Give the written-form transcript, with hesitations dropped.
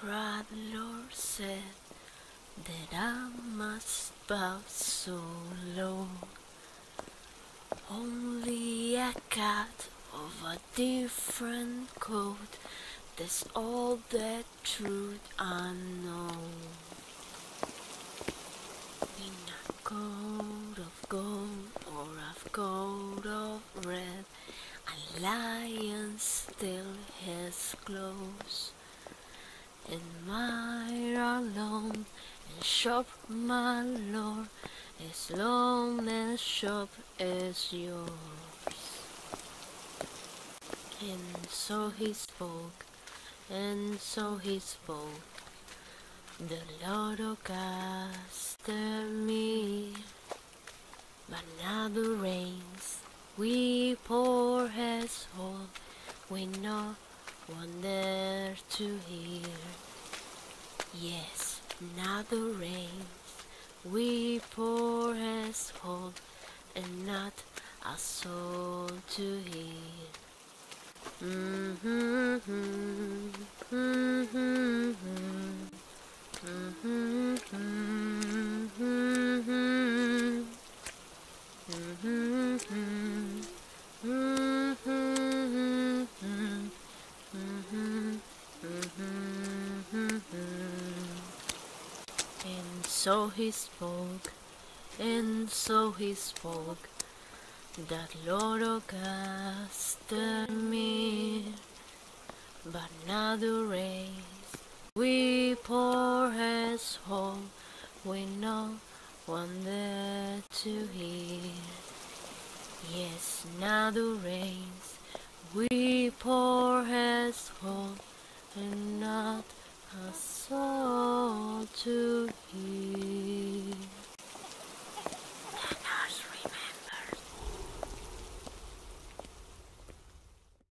traveler said that I must bow so low. Only a cat of a different coat, that's all the truth I know. In a coat of gold or a coat of red, a lion still has clothes. Admire alone and shop, my lord, as long as shop is yours. And so he spoke, and so he spoke, the Lord of Castamere. But now the rains we pour has hold, we no one there to hear. Yes, now the rains we pour has hold, and not a soul to hear. And so he spoke, and so he spoke, that Lord of Castamere. But now the rains we pour has home, we no one there to hear. Yes, now the rains we pour has home, and not a soul to hear.